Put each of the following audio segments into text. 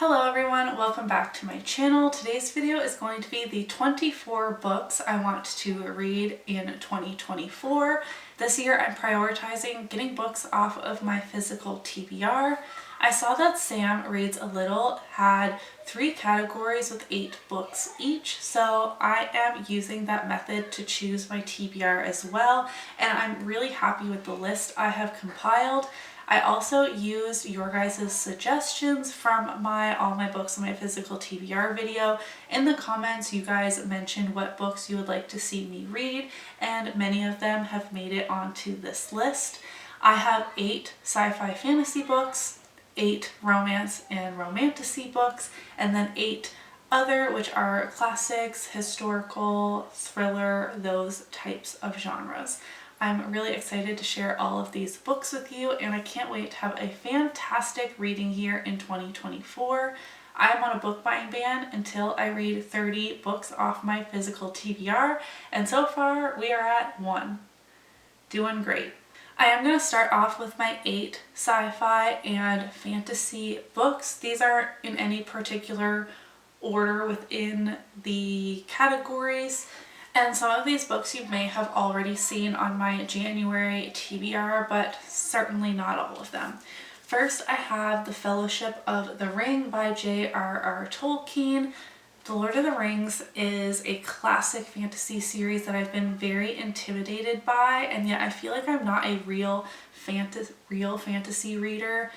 Hello everyone, welcome back to my channel. Today's video is going to be the 24 books I want to read in 2024. This year I'm prioritizing getting books off of my physical TBR. I saw that Sam Reads a Little had 3 categories with 8 books each, so I am using that method to choose my TBR as well, and I'm really happy with the list I have compiled. I also used your guys' suggestions from all my books on my physical TBR video. In the comments, you guys mentioned what books you would like to see me read, and many of them have made it onto this list. I have 8 sci-fi fantasy books, 8 romance and romantasy books, and then 8 other, which are classics, historical, thriller, those types of genres. I'm really excited to share all of these books with you, and I can't wait to have a fantastic reading year in 2024. I'm on a book buying ban until I read 30 books off my physical TBR, and so far we are at 1. Doing great. I am going to start off with my 8 sci-fi and fantasy books. These aren't in any particular order within the categories. And some of these books you may have already seen on my January TBR, but certainly not all of them. First, I have The Fellowship of the Ring by J.R.R. Tolkien. The Lord of the Rings is a classic fantasy series that I've been very intimidated by, and yet I feel like I'm not a real fantasy reader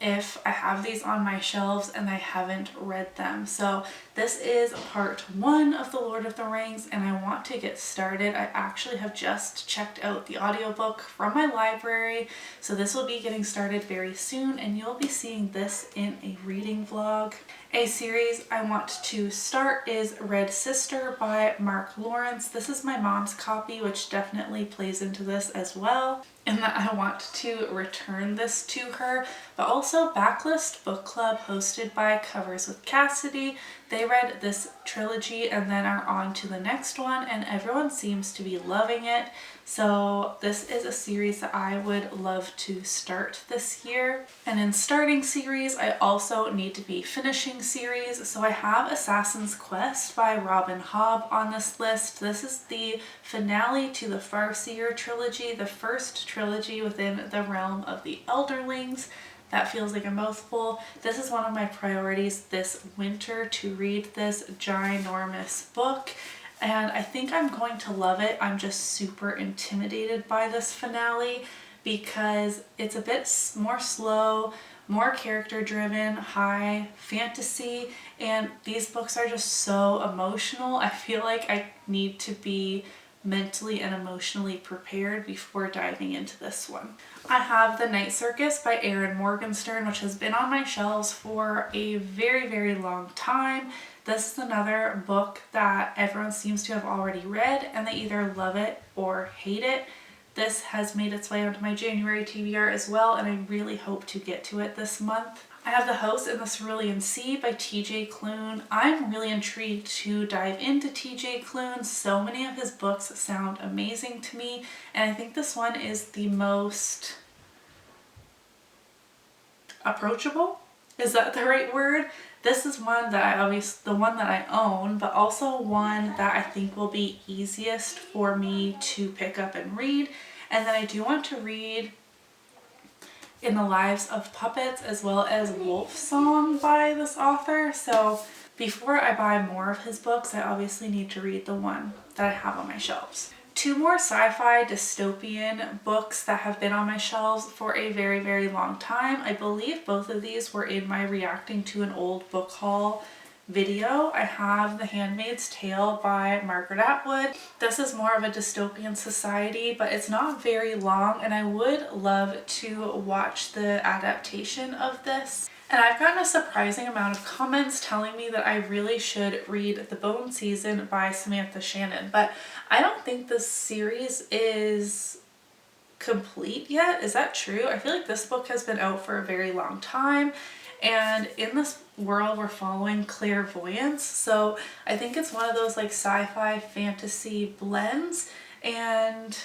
if I have these on my shelves and I haven't read them. So this is part 1 of The Lord of the Rings, and I want to get started. I actually have just checked out the audiobook from my library, so this will be getting started very soon, and you'll be seeing this in a reading vlog. A series I want to start is Red Sister by Mark Lawrence. This is my mom's copy, which definitely plays into this as well, in that I want to return this to her. But also Backlist Book Club, hosted by Covers with Cassidy. They read this trilogy and then are on to the next one, and everyone seems to be loving it. So this is a series that I would love to start this year. And in starting series, I also need to be finishing series. So I have Assassin's Quest by Robin Hobb on this list. This is the finale to the Farseer trilogy, the first trilogy within the realm of the Elderlings. That feels like a mouthful. This is one of my priorities this winter, to read this ginormous book, and I think I'm going to love it. I'm just super intimidated by this finale because it's a bit more slow, more character driven, high fantasy, and these books are just so emotional. I feel like I need to be mentally and emotionally prepared before diving into this one. I have The Night Circus by Erin Morgenstern, which has been on my shelves for a very, very long time. This is another book that everyone seems to have already read, and they either love it or hate it. This has made its way onto my January TBR as well, and I really hope to get to it this month. I have The House in the Cerulean Sea by TJ Klune. I'm really intrigued to dive into TJ Klune. So many of his books sound amazing to me, and I think this one is the most approachable. Is that the right word? This is one that the one that I own, but also one that I think will be easiest for me to pick up and read. And then I do want to read In the Lives of Puppets as well as Wolf Song by this author. So before I buy more of his books, I obviously need to read the one that I have on my shelves. 2 more sci-fi dystopian books that have been on my shelves for a very, very long time. I believe both of these were in my reacting to an old book haul video. I have The Handmaid's Tale by Margaret Atwood. This is more of a dystopian society, but it's not very long, and I would love to watch the adaptation of this. And I've gotten a surprising amount of comments telling me that I really should read The Bone Season by Samantha Shannon, but I don't think this series is complete yet. Is that true? I feel like this book has been out for a very long time, and in this world we're following clairvoyance, so I think it's one of those like sci-fi fantasy blends, and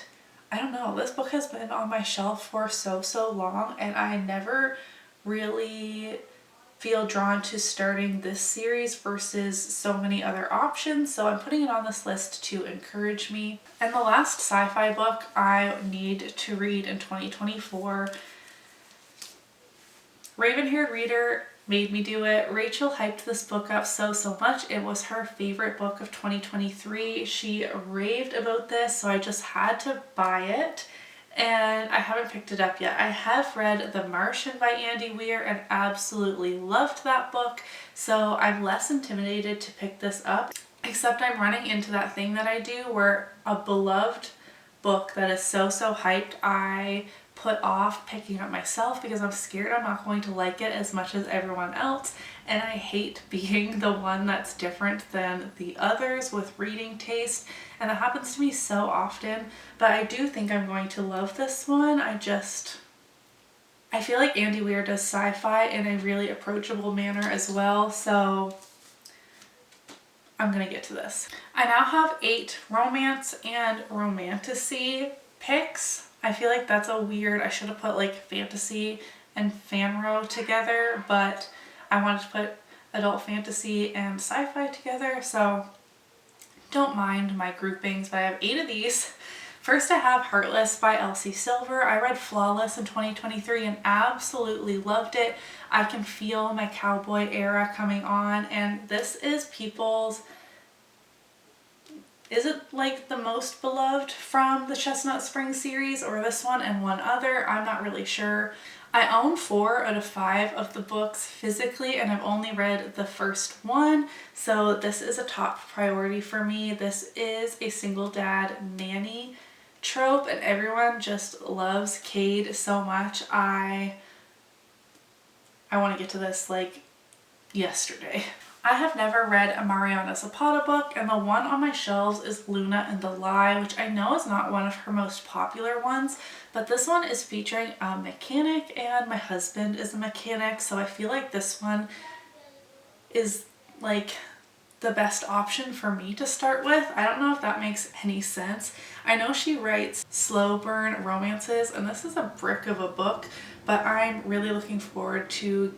I don't know, this book has been on my shelf for so long, and I never really feel drawn to starting this series versus so many other options, so I'm putting it on this list to encourage me. And the last sci-fi book I need to read in 2024, Raven-Haired Reader made me do it. Rachel hyped this book up so much. It was her favorite book of 2023. She raved about this, so I just had to buy it. And I haven't picked it up yet. I have read The Martian by Andy Weir and absolutely loved that book, so I'm less intimidated to pick this up, except I'm running into that thing that I do where a beloved book that is so hyped, I put off picking up myself because I'm scared I'm not going to like it as much as everyone else, and I hate being the one that's different than the others with reading taste, and that happens to me so often. But I do think I'm going to love this one. I feel like Andy Weir does sci-fi in a really approachable manner as well, so I'm gonna get to this. I now have 8 romance and romantasy picks. I feel like that's a weird, I should have put like fantasy and fanro together, but I wanted to put adult fantasy and sci-fi together, so don't mind my groupings, but I have 8 of these. First I have Heartless by Elsie Silver. I read Flawless in 2023 and absolutely loved it. I can feel my cowboy era coming on, and this is people's, is it like the most beloved from the Chestnut Springs series, or this one and one other? I'm not really sure. I own 4 out of 5 of the books physically, and I've only read the first one, so this is a top priority for me. This is a single dad nanny trope, and everyone just loves Cade so much. I want to get to this like yesterday. I have never read a Mariana Zapata book, and the one on my shelves is Luna and the Lie, which I know is not one of her most popular ones, but this one is featuring a mechanic, and my husband is a mechanic, so I feel like this one is like the best option for me to start with. I don't know if that makes any sense. I know she writes slow burn romances, and this is a brick of a book, but I'm really looking forward to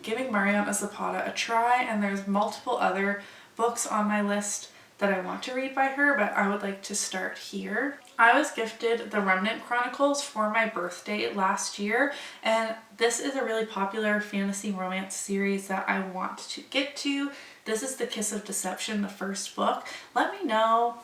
giving Mariana Zapata a try, and there's multiple other books on my list that I want to read by her, but I would like to start here. I was gifted The Remnant Chronicles for my birthday last year, and this is a really popular fantasy romance series that I want to get to. This is The Kiss of Deception, the first book. Let me know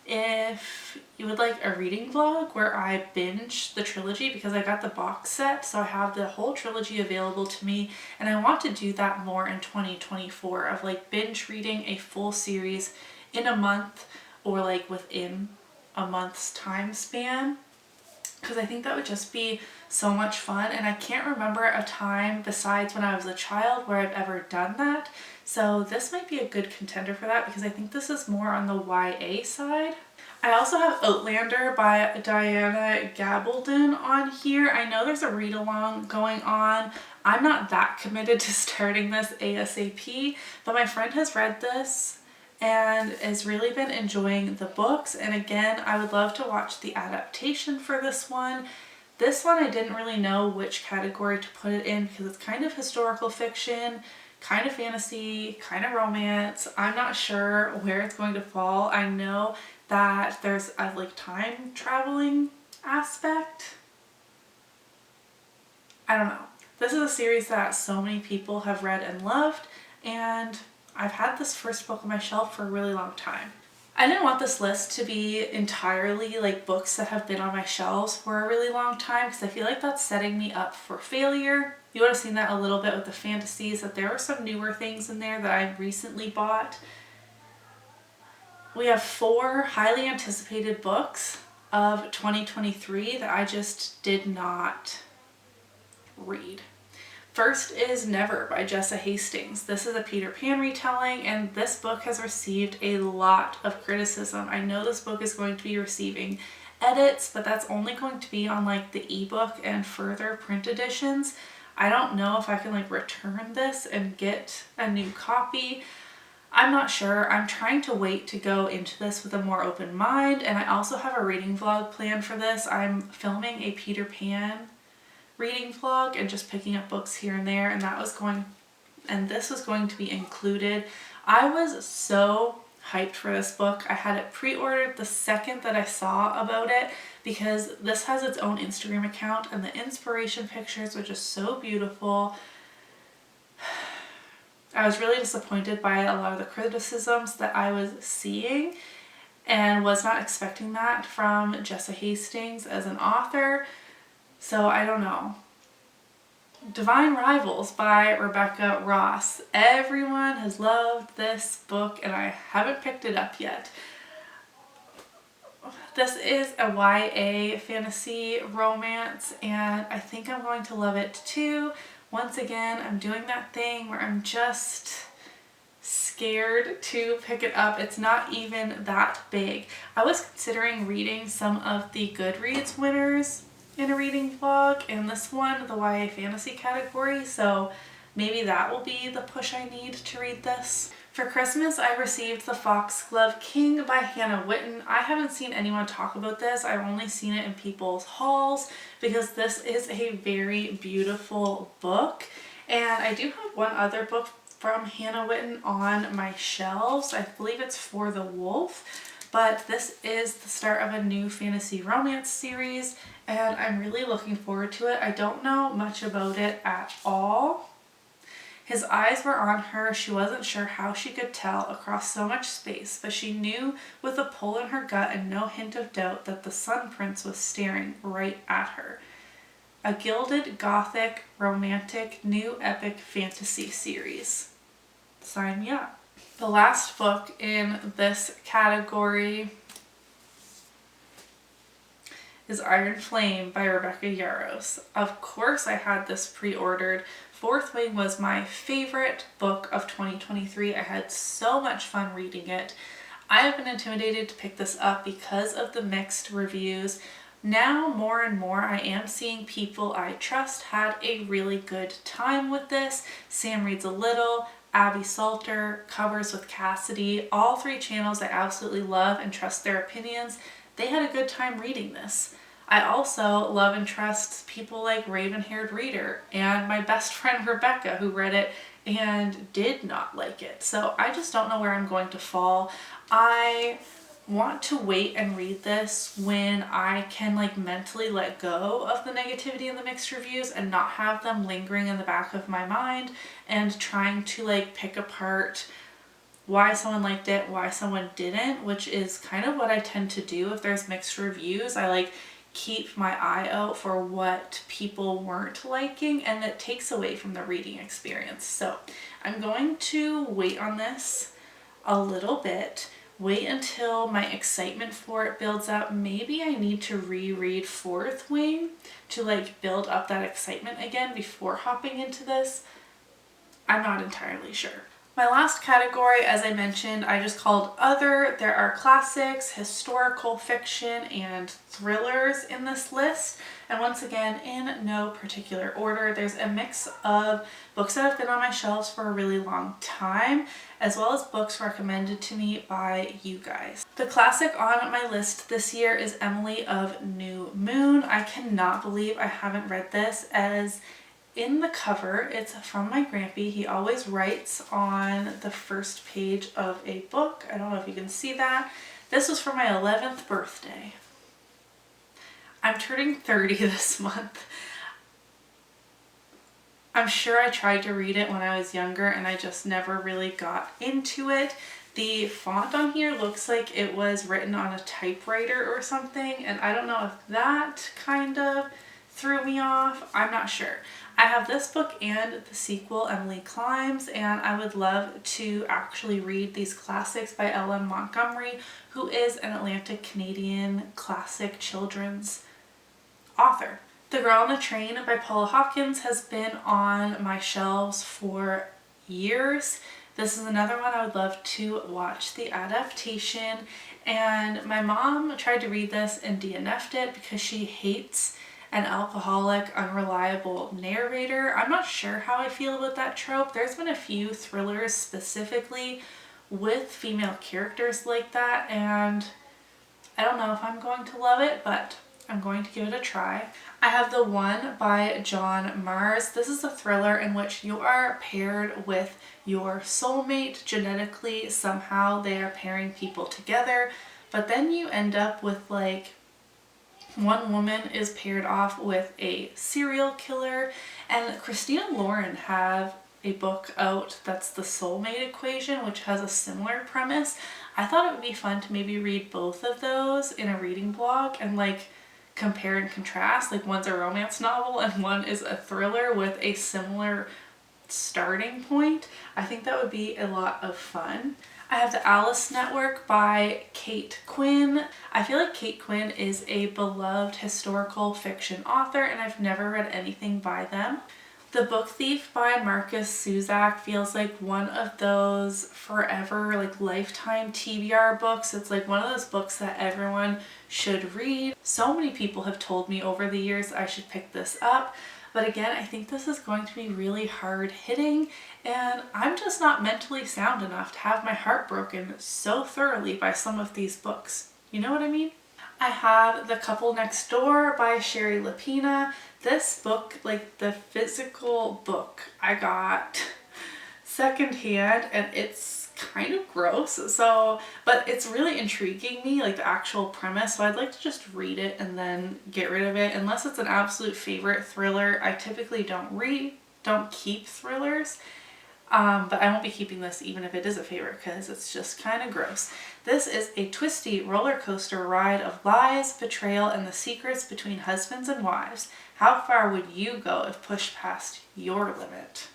if you would like a reading vlog where I binge the trilogy, because I got the box set, so I have the whole trilogy available to me, and I want to do that more in 2024 of like binge reading a full series in a month, or like within a month's time span, because I think that would just be so much fun, and I can't remember a time besides when I was a child where I've ever done that. So this might be a good contender for that, because I think this is more on the YA side. I also have Outlander by Diana Gabaldon on here. I know there's a read-along going on. I'm not that committed to starting this ASAP, but my friend has read this and has really been enjoying the books, and again, I would love to watch the adaptation for this one. This one I didn't really know which category to put it in, because it's kind of historical fiction, kind of fantasy, kind of romance. I'm not sure where it's going to fall. I know that there's a like time traveling aspect. I don't know. This is a series that so many people have read and loved, and I've had this first book on my shelf for a really long time. I didn't want this list to be entirely like books that have been on my shelves for a really long time, because I feel like that's setting me up for failure. You would have seen that a little bit with the fantasies, that there were some newer things in there that I recently bought. We have 4 highly anticipated books of 2023 that I just did not read. First is Never by Jessa Hastings. This is a Peter Pan retelling, and this book has received a lot of criticism. I know this book is going to be receiving edits, but that's only going to be on like the ebook and further print editions. I don't know if I can like return this and get a new copy. I'm not sure. I'm trying to wait to go into this with a more open mind, and I also have a reading vlog planned for this. I'm filming a Peter Pan reading vlog and just picking up books here and there, and that was going and this was going to be included. I was so hyped for this book. I had it pre-ordered the second that I saw about it because this has its own Instagram account and the inspiration pictures were just so beautiful. I was really disappointed by a lot of the criticisms that I was seeing and was not expecting that from Jessa Hastings as an author. So I don't know. Divine Rivals by Rebecca Ross. Everyone has loved this book and I haven't picked it up yet. This is a YA fantasy romance and I think I'm going to love it too. Once again, I'm doing that thing where I'm just scared to pick it up. It's not even that big. I was considering reading some of the Goodreads winners in a reading vlog, and this one, the YA fantasy category, so maybe that will be the push I need to read this. For Christmas, I received The Foxglove King by Hannah Whitten. I haven't seen anyone talk about this. I've only seen it in people's hauls because this is a very beautiful book. And I do have one other book from Hannah Whitten on my shelves. I believe it's For the Wolf. But this is the start of a new fantasy romance series and I'm really looking forward to it. I don't know much about it at all. His eyes were on her. She wasn't sure how she could tell across so much space, but she knew with a pull in her gut and no hint of doubt that the Sun Prince was staring right at her. A gilded, gothic, romantic, new epic fantasy series. Sign me up. The last book in this category is Iron Flame by Rebecca Yarros. Of course I had this pre-ordered. Fourth Wing was my favorite book of 2023. I had so much fun reading it. I have been intimidated to pick this up because of the mixed reviews. Now more and more I am seeing people I trust had a really good time with this. Sam Reads a Little, Abby Salter, Covers with Cassidy, all three channels I absolutely love and trust their opinions. They had a good time reading this. I also love and trust people like Raven Haired Reader and my best friend Rebecca who read it and did not like it. So I just don't know where I'm going to fall. I want to wait and read this when I can like mentally let go of the negativity and the mixed reviews and not have them lingering in the back of my mind and trying to like pick apart why someone liked it, why someone didn't, which is kind of what I tend to do if there's mixed reviews. I like keep my eye out for what people weren't liking and it takes away from the reading experience. So I'm going to wait on this a little bit, wait until my excitement for it builds up. Maybe I need to reread Fourth Wing to like build up that excitement again before hopping into this. I'm not entirely sure. My last category, as I mentioned, I just called Other. There are classics, historical fiction, and thrillers in this list. And once again, in no particular order, there's a mix of books that have been on my shelves for a really long time, as well as books recommended to me by you guys. The classic on my list this year is Emily of New Moon. I cannot believe I haven't read this, as in the cover, it's from my grandpa. He always writes on the first page of a book. I don't know if you can see that. This was for my 11th birthday. I'm turning 30 this month. I'm sure I tried to read it when I was younger and I just never really got into it. The font on here looks like it was written on a typewriter or something, and I don't know if that kind of threw me off. I'm not sure. I have this book and the sequel, Emily Climbs, and I would love to actually read these classics by L.M. Montgomery, who is an Atlantic Canadian classic children's author. The Girl on the Train by Paula Hawkins has been on my shelves for years. This is another one I would love to watch the adaptation, and my mom tried to read this and DNF'd it because she hates an alcoholic, unreliable narrator. I'm not sure how I feel about that trope. There's been a few thrillers specifically with female characters like that, and I don't know if I'm going to love it, but I'm going to give it a try. I have The One by John Mars. This is a thriller in which you are paired with your soulmate genetically. Somehow they are pairing people together, but then you end up with like one woman is paired off with a serial killer, and Christina Lauren have a book out that's The Soulmate Equation, which has a similar premise. I thought it would be fun to maybe read both of those in a reading blog and like compare and contrast. Like one's a romance novel and one is a thriller with a similar starting point. I think that would be a lot of fun. I have The Alice Network by Kate Quinn. I feel like Kate Quinn is a beloved historical fiction author and I've never read anything by them. The Book Thief by Marcus Suzak feels like one of those forever, like lifetime TBR books. It's like one of those books that everyone should read. So many people have told me over the years I should pick this up. But again, I think this is going to be really hard hitting, and I'm just not mentally sound enough to have my heart broken so thoroughly by some of these books. You know what I mean? I have The Couple Next Door by Sherry Lapina. This book, like the physical book, I got secondhand and it's kind of gross. So, but it's really intriguing me, like the actual premise. So I'd like to just read it and then get rid of it. Unless it's an absolute favorite thriller, I typically don't keep thrillers. But I won't be keeping this even if it is a favorite because it's just kind of gross. This is a twisty roller coaster ride of lies, betrayal, and the secrets between husbands and wives. How far would you go if pushed past your limit?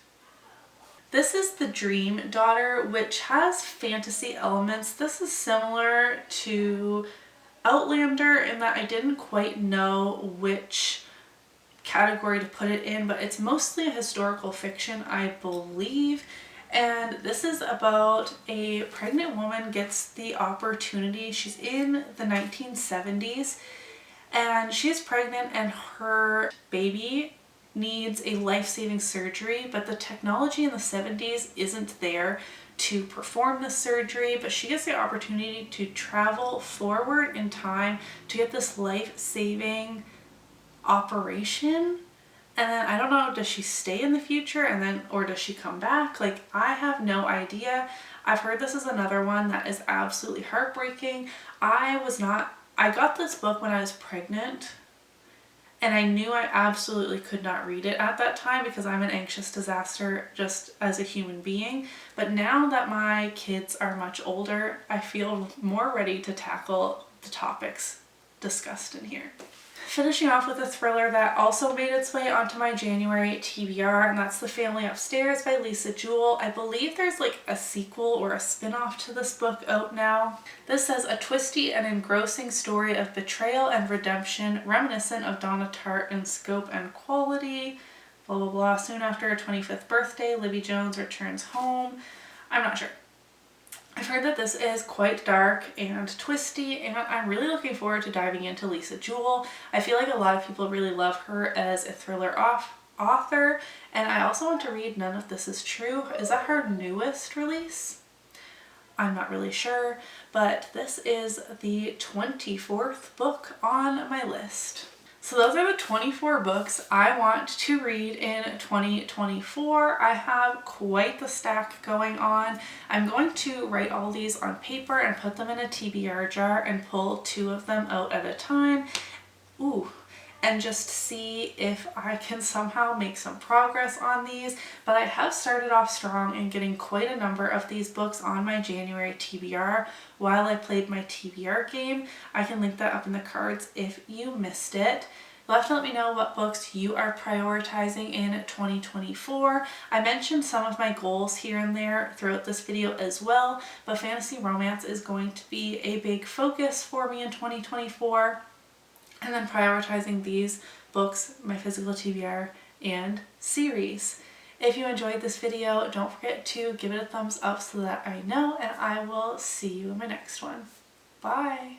This is The Dream Daughter, which has fantasy elements. This is similar to Outlander in that I didn't quite know which category to put it in, but it's mostly a historical fiction, I believe. And this is about a pregnant woman gets the opportunity. She's in the 1970s and she's pregnant and her baby needs a life-saving surgery, but the technology in the 70s isn't there to perform the surgery, but she gets the opportunity to travel forward in time to get this life-saving operation. And then I don't know, does she stay in the future and then, or does she come back? Like, I have no idea. I've heard this is another one that is absolutely heartbreaking. I got this book when I was pregnant and I knew I absolutely could not read it at that time because I'm an anxious disaster just as a human being. But now that my kids are much older, I feel more ready to tackle the topics discussed in here. Finishing off with a thriller that also made its way onto my January TBR, and that's The Family Upstairs by Lisa Jewell. I believe there's like a sequel or a spin-off to this book out now. This says a twisty and engrossing story of betrayal and redemption reminiscent of Donna Tartt in scope and quality. Blah blah blah. Soon after her 25th birthday, Libby Jones returns home. I'm not sure. I've heard that this is quite dark and twisty, and I'm really looking forward to diving into Lisa Jewell. I feel like a lot of people really love her as a thriller author, and I also want to read None of This Is True. Is that her newest release? I'm not really sure, but this is the 24th book on my list. So those are the 24 books I want to read in 2024. I have quite the stack going on. I'm going to write all these on paper and put them in a TBR jar and pull 2 of them out at a time. And just see if I can somehow make some progress on these. But I have started off strong in getting quite a number of these books on my January TBR while I played my TBR game. I can link that up in the cards if you missed it. You'll have to let me know what books you are prioritizing in 2024. I mentioned some of my goals here and there throughout this video as well, but fantasy romance is going to be a big focus for me in 2024. And then prioritizing these books, my physical TBR, and series. If you enjoyed this video, don't forget to give it a thumbs up so that I know, and I will see you in my next one. Bye!